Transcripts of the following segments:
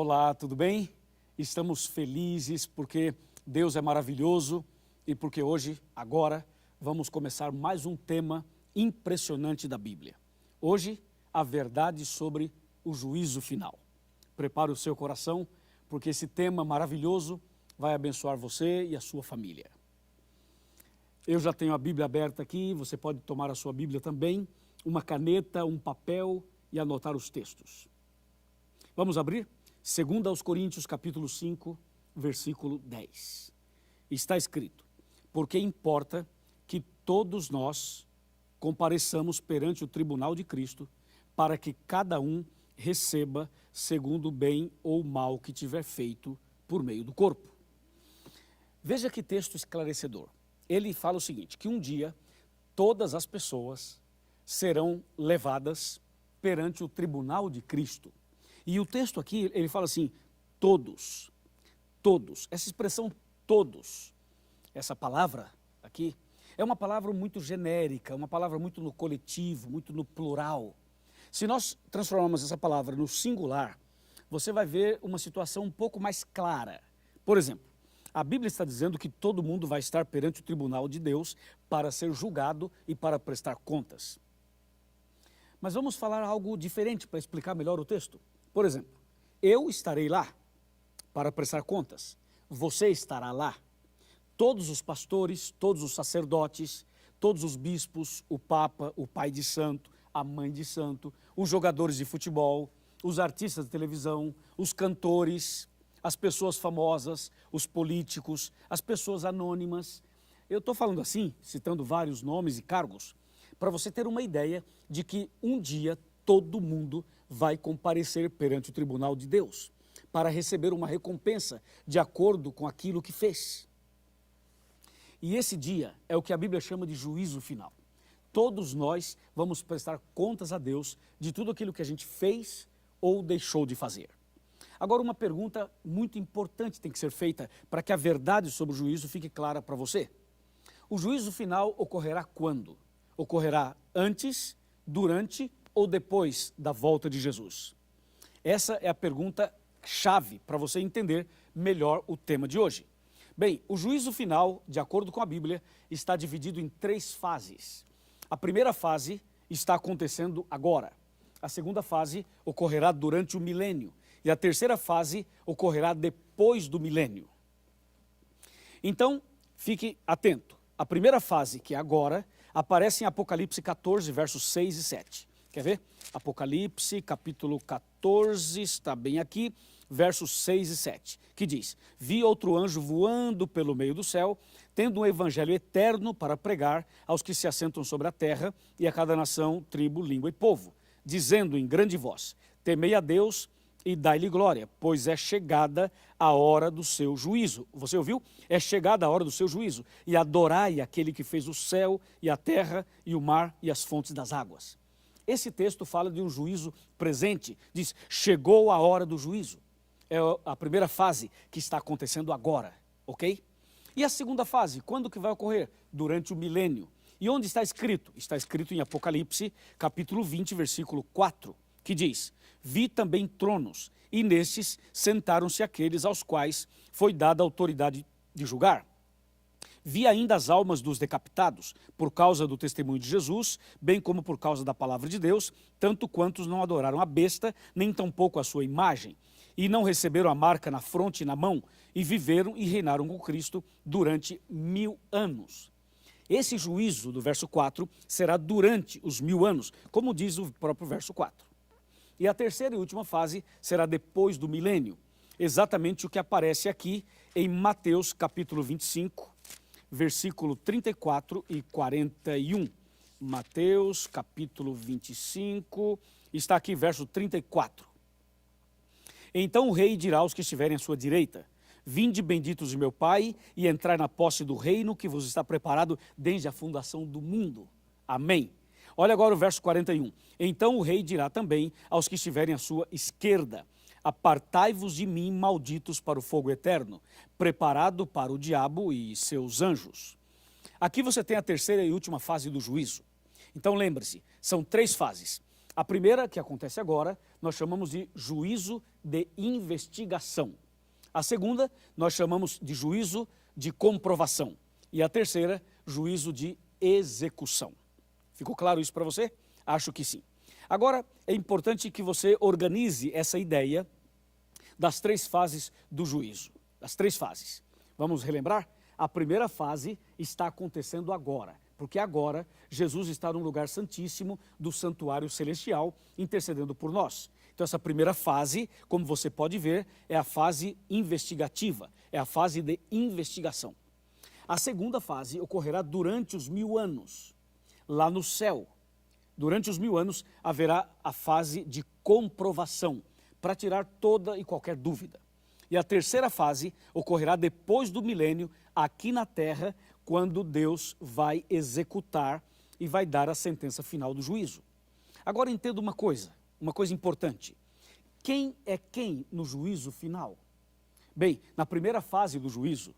Olá, tudo bem? Estamos felizes porque Deus é maravilhoso e porque hoje, agora, vamos começar mais um tema impressionante da Bíblia. Hoje, a verdade sobre o juízo final. Prepare o seu coração, porque esse tema maravilhoso vai abençoar você e a sua família. Eu já tenho a Bíblia aberta aqui, você pode tomar a sua Bíblia também, uma caneta, um papel e anotar os textos. Vamos abrir? 2 Coríntios capítulo 5, versículo 10. Está escrito: porque importa que todos nós compareçamos perante o tribunal de Cristo, para que cada um receba segundo o bem ou o mal que tiver feito por meio do corpo. Veja que texto esclarecedor. Ele fala o seguinte, que um dia todas as pessoas serão levadas perante o tribunal de Cristo. E o texto aqui, ele fala assim, todos, todos. Essa expressão todos, essa palavra aqui, é uma palavra muito genérica, uma palavra muito no coletivo, muito no plural. Se nós transformarmos essa palavra no singular, você vai ver uma situação um pouco mais clara. Por exemplo, a Bíblia está dizendo que todo mundo vai estar perante o tribunal de Deus para ser julgado e para prestar contas. Mas vamos falar algo diferente para explicar melhor o texto. Por exemplo, eu estarei lá para prestar contas, você estará lá. Todos os pastores, todos os sacerdotes, todos os bispos, o Papa, o pai de santo, a mãe de santo, os jogadores de futebol, os artistas de televisão, os cantores, as pessoas famosas, os políticos, as pessoas anônimas. Eu estou falando assim, citando vários nomes e cargos, para você ter uma ideia de que um dia todo mundo vai comparecer perante o tribunal de Deus para receber uma recompensa de acordo com aquilo que fez. E esse dia é o que a Bíblia chama de juízo final. Todos nós vamos prestar contas a Deus de tudo aquilo que a gente fez ou deixou de fazer. Agora, uma pergunta muito importante tem que ser feita para que a verdade sobre o juízo fique clara para você. O juízo final ocorrerá quando? Ocorrerá antes, durante ou depois da volta de Jesus? Essa é a pergunta chave para você entender melhor o tema de hoje. Bem, o juízo final, de acordo com a Bíblia, está dividido em 3 fases. A primeira fase está acontecendo agora. A segunda fase ocorrerá durante o milênio. E a terceira fase ocorrerá depois do milênio. Então, fique atento. A primeira fase, que é agora, aparece em Apocalipse 14, versos 6 e 7. Quer ver? Apocalipse, capítulo 14, está bem aqui, versos 6 e 7, que diz: vi outro anjo voando pelo meio do céu, tendo um evangelho eterno para pregar aos que se assentam sobre a terra e a cada nação, tribo, língua e povo, dizendo em grande voz: temei a Deus e dai-lhe glória, pois é chegada a hora do seu juízo. Você ouviu? É chegada a hora do seu juízo. E adorai aquele que fez o céu e a terra e o mar e as fontes das águas. Esse texto fala de um juízo presente, diz, chegou a hora do juízo. É a primeira fase que está acontecendo agora, ok? E a segunda fase, quando que vai ocorrer? Durante o milênio. E onde está escrito? Está escrito em Apocalipse, capítulo 20, versículo 4, que diz: vi também tronos, e nestes sentaram-se aqueles aos quais foi dada a autoridade de julgar. Vi ainda as almas dos decapitados, por causa do testemunho de Jesus, bem como por causa da palavra de Deus, tanto quantos não adoraram a besta, nem tampouco a sua imagem, e não receberam a marca na fronte e na mão, e viveram e reinaram com Cristo durante 1000 anos. Esse juízo do verso 4 será durante os 1000 anos, como diz o próprio verso 4. E a terceira e última fase será depois do milênio, exatamente o que aparece aqui em Mateus capítulo 25, versículo 34 e 41. Mateus capítulo 25, está aqui verso 34. Então o rei dirá aos que estiverem à sua direita: vinde benditos de meu Pai, e entrai na posse do reino que vos está preparado desde a fundação do mundo. Amém. Olha agora o verso 41. Então o rei dirá também aos que estiverem à sua esquerda: apartai-vos de mim, malditos, para o fogo eterno, preparado para o diabo e seus anjos. Aqui você tem a terceira e última fase do juízo. Então lembre-se, são 3 fases. A primeira, que acontece agora, nós chamamos de juízo de investigação. A segunda, nós chamamos de juízo de comprovação. E a terceira, juízo de execução. Ficou claro isso para você? Acho que sim. Agora, é importante que você organize essa ideia das 3 fases do juízo. As 3 fases. Vamos relembrar? A primeira fase está acontecendo agora, porque agora Jesus está no lugar santíssimo do santuário celestial, intercedendo por nós. Então essa primeira fase, como você pode ver, é a fase investigativa, é a fase de investigação. A segunda fase ocorrerá durante os 1000 anos, lá no céu. Durante os 1000 anos haverá a fase de comprovação, para tirar toda e qualquer dúvida. E a terceira fase ocorrerá depois do milênio, aqui na terra, quando Deus vai executar e vai dar a sentença final do juízo. Agora entenda uma coisa importante. Quem é quem no juízo final? Bem, na primeira fase do juízo,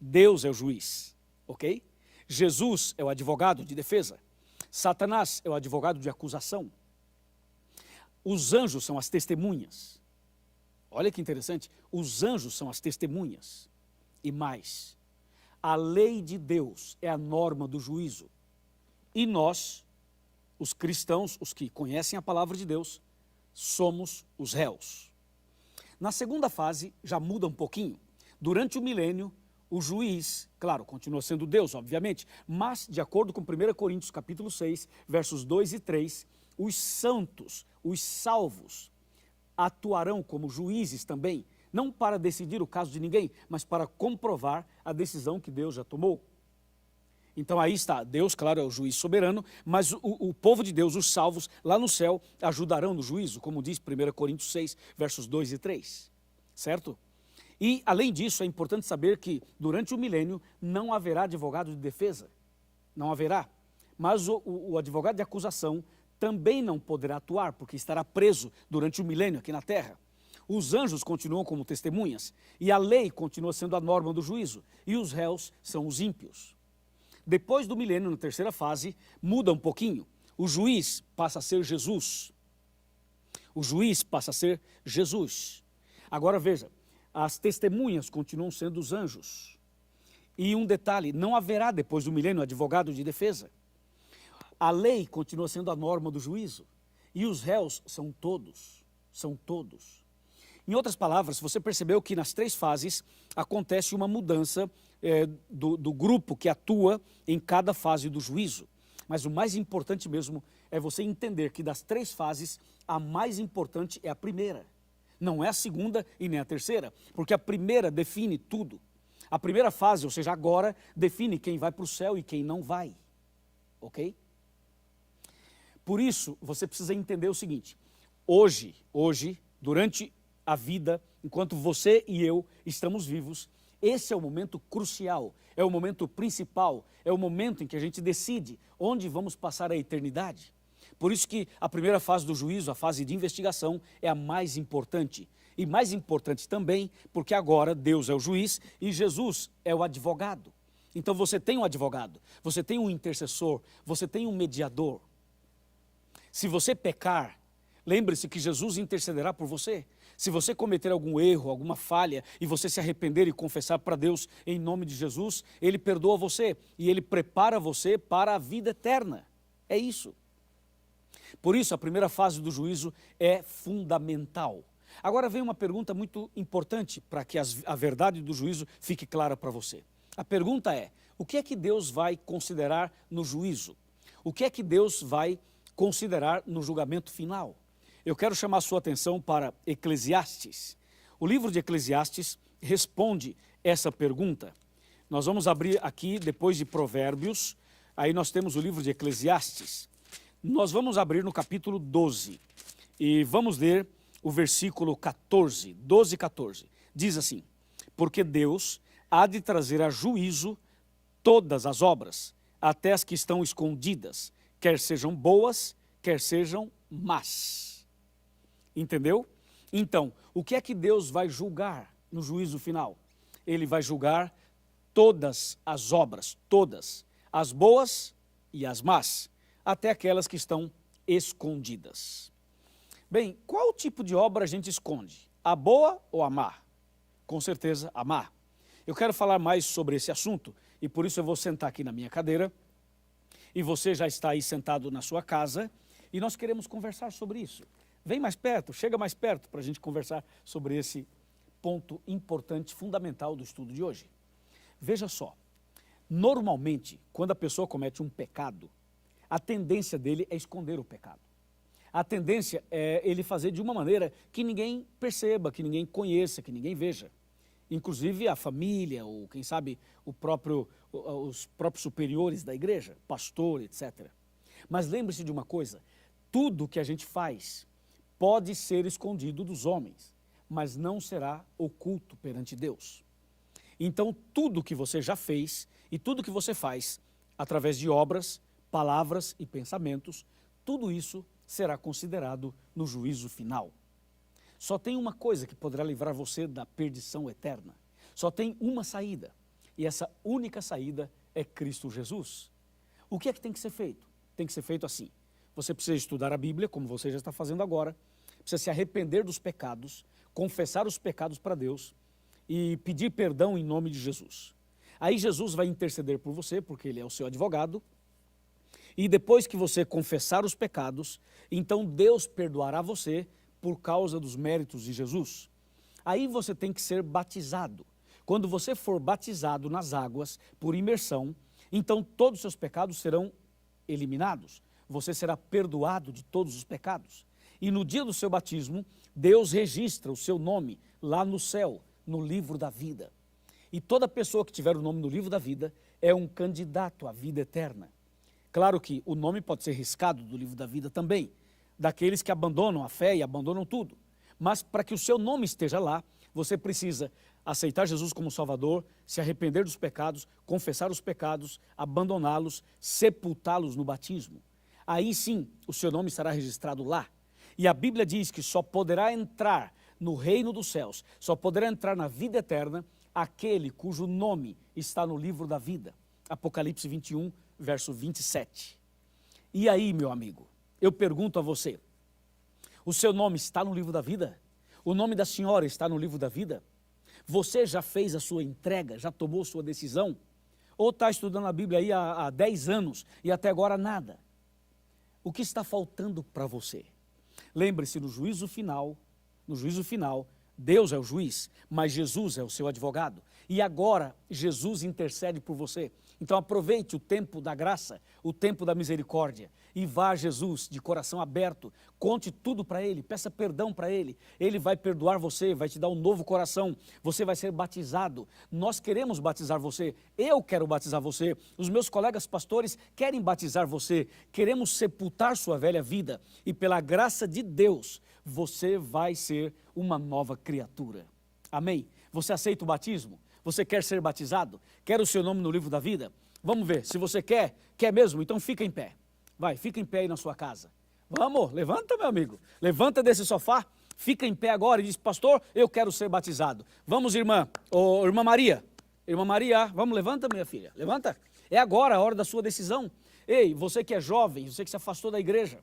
Deus é o juiz, ok? Jesus é o advogado de defesa. Satanás é o advogado de acusação. Os anjos são as testemunhas. Olha que interessante, os anjos são as testemunhas. E mais, a lei de Deus é a norma do juízo. E nós, os cristãos, os que conhecem a palavra de Deus, somos os réus. Na segunda fase, já muda um pouquinho. Durante o milênio, o juiz, claro, continua sendo Deus, obviamente, mas, de acordo com 1 Coríntios capítulo 6, versos 2 e 3, os santos, os salvos, atuarão como juízes também, não para decidir o caso de ninguém, mas para comprovar a decisão que Deus já tomou. Então aí está, Deus, claro, é o juiz soberano, mas o povo de Deus, os salvos, lá no céu, ajudarão no juízo, como diz 1 Coríntios 6, versos 2 e 3, certo? E, além disso, é importante saber que, durante o milênio, não haverá advogado de defesa, não haverá, mas o advogado de acusação também não poderá atuar, porque estará preso durante o milênio aqui na terra. Os anjos continuam como testemunhas, e a lei continua sendo a norma do juízo, e os réus são os ímpios. Depois do milênio, na terceira fase, muda um pouquinho. O juiz passa a ser Jesus. O juiz passa a ser Jesus. Agora veja, as testemunhas continuam sendo os anjos. E um detalhe, não haverá depois do milênio advogado de defesa. A lei continua sendo a norma do juízo. E os réus são todos. Em outras palavras, você percebeu que nas 3 fases acontece uma mudança do grupo que atua em cada fase do juízo. Mas o mais importante mesmo é você entender que das 3 fases, a mais importante é a primeira. Não é a segunda e nem a terceira, porque a primeira define tudo. A primeira fase, ou seja, agora, define quem vai para o céu e quem não vai. Ok? Por isso, você precisa entender o seguinte. Hoje, durante a vida, enquanto você e eu estamos vivos, esse é o momento crucial, é o momento principal, é o momento em que a gente decide onde vamos passar a eternidade. Por isso que a primeira fase do juízo, a fase de investigação, é a mais importante. E mais importante também, porque agora Deus é o juiz e Jesus é o advogado. Então você tem um advogado, você tem um intercessor, você tem um mediador. Se você pecar, lembre-se que Jesus intercederá por você. Se você cometer algum erro, alguma falha, e você se arrepender e confessar para Deus em nome de Jesus, Ele perdoa você e Ele prepara você para a vida eterna. É isso. Por isso, a primeira fase do juízo é fundamental. Agora vem uma pergunta muito importante para que a verdade do juízo fique clara para você. A pergunta é, o que é que Deus vai considerar no juízo? O que é que Deus vai considerar no julgamento final? Eu quero chamar a sua atenção para Eclesiastes. O livro de Eclesiastes responde essa pergunta. Nós vamos abrir aqui, depois de Provérbios, aí nós temos o livro de Eclesiastes. Nós vamos abrir no capítulo 12 e vamos ler o versículo 14, 12 e 14. Diz assim, porque Deus há de trazer a juízo todas as obras, até as que estão escondidas, quer sejam boas, quer sejam más. Entendeu? Então, o que é que Deus vai julgar no juízo final? Ele vai julgar todas as obras, todas, as boas e as más, até aquelas que estão escondidas. Bem, qual tipo de obra a gente esconde? A boa ou a má? Com certeza, a má. Eu quero falar mais sobre esse assunto e por isso eu vou sentar aqui na minha cadeira e você já está aí sentado na sua casa e nós queremos conversar sobre isso. Vem mais perto, chega mais perto para a gente conversar sobre esse ponto importante, fundamental do estudo de hoje. Veja só, normalmente, quando a pessoa comete um pecado, a tendência dele é esconder o pecado. A tendência é ele fazer de uma maneira que ninguém perceba, que ninguém conheça, que ninguém veja. Inclusive a família, ou quem sabe os próprios superiores da igreja, pastor, etc. Mas lembre-se de uma coisa, tudo que a gente faz pode ser escondido dos homens, mas não será oculto perante Deus. Então tudo que você já fez e tudo que você faz, através de obras, palavras e pensamentos, tudo isso será considerado no juízo final. Só tem uma coisa que poderá livrar você da perdição eterna. Só tem uma saída. E essa única saída é Cristo Jesus. O que é que tem que ser feito? Tem que ser feito assim. Você precisa estudar a Bíblia, como você já está fazendo agora. Precisa se arrepender dos pecados, confessar os pecados para Deus e pedir perdão em nome de Jesus. Aí Jesus vai interceder por você, porque Ele é o seu advogado. E depois que você confessar os pecados, então Deus perdoará você por causa dos méritos de Jesus. Aí você tem que ser batizado. Quando você for batizado nas águas por imersão, então todos os seus pecados serão eliminados. Você será perdoado de todos os pecados. E no dia do seu batismo, Deus registra o seu nome lá no céu, no livro da vida. E toda pessoa que tiver o nome no livro da vida é um candidato à vida eterna. Claro que o nome pode ser riscado do livro da vida também, daqueles que abandonam a fé e abandonam tudo. Mas para que o seu nome esteja lá, você precisa aceitar Jesus como Salvador, se arrepender dos pecados, confessar os pecados, abandoná-los, sepultá-los no batismo. Aí sim, o seu nome estará registrado lá. E a Bíblia diz que só poderá entrar no reino dos céus, só poderá entrar na vida eterna aquele cujo nome está no livro da vida. Apocalipse 21, verso 27. E aí, meu amigo, eu pergunto a você, o seu nome está no livro da vida? O nome da senhora está no livro da vida? Você já fez a sua entrega, já tomou sua decisão? Ou está estudando a Bíblia aí há 10 anos e até agora nada? O que está faltando para você? Lembre-se, no juízo final, Deus é o juiz, mas Jesus é o seu advogado. E agora Jesus intercede por você. Então aproveite o tempo da graça, o tempo da misericórdia e vá a Jesus de coração aberto, conte tudo para Ele, peça perdão para Ele. Ele vai perdoar você, vai te dar um novo coração, você vai ser batizado. Nós queremos batizar você, eu quero batizar você, os meus colegas pastores querem batizar você, queremos sepultar sua velha vida e pela graça de Deus, você vai ser uma nova criatura. Amém? Você aceita o batismo? Você quer ser batizado? Quer o seu nome no livro da vida? Vamos ver, se você quer mesmo, então fica em pé. Vai, fica em pé aí na sua casa. Vamos, levanta, meu amigo. Levanta desse sofá, fica em pé agora e diz, pastor, eu quero ser batizado. Vamos, irmã, irmã Maria. Irmã Maria, vamos, levanta, minha filha, levanta. É agora a hora da sua decisão. Ei, você que é jovem, você que se afastou da igreja,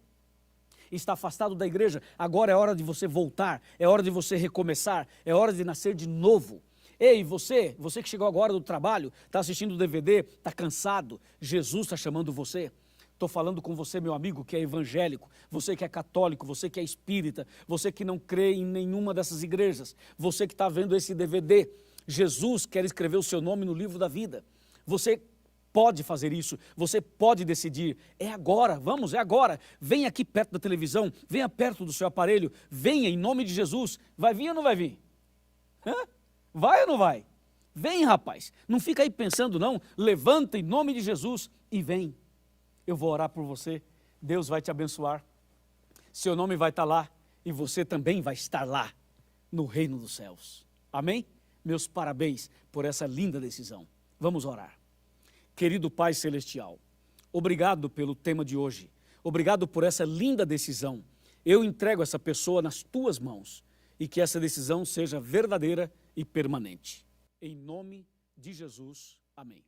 está afastado da igreja, agora é hora de você voltar, é hora de você recomeçar, é hora de nascer de novo. Ei, você que chegou agora do trabalho, está assistindo o DVD, está cansado, Jesus está chamando você. Estou falando com você, meu amigo, que é evangélico, você que é católico, você que é espírita, você que não crê em nenhuma dessas igrejas, você que está vendo esse DVD. Jesus quer escrever o seu nome no livro da vida. Você pode fazer isso, você pode decidir. É agora, vamos, é agora. Venha aqui perto da televisão, venha perto do seu aparelho, venha em nome de Jesus. Vai vir ou não vai vir? Hã? Vai ou não vai? Vem, rapaz. Não fica aí pensando, não. Levanta em nome de Jesus e vem. Eu vou orar por você. Deus vai te abençoar. Seu nome vai estar lá e você também vai estar lá no reino dos céus. Amém? Meus parabéns por essa linda decisão. Vamos orar. Querido Pai Celestial, obrigado pelo tema de hoje. Obrigado por essa linda decisão. Eu entrego essa pessoa nas tuas mãos e que essa decisão seja verdadeira e permanente. Em nome de Jesus, amém.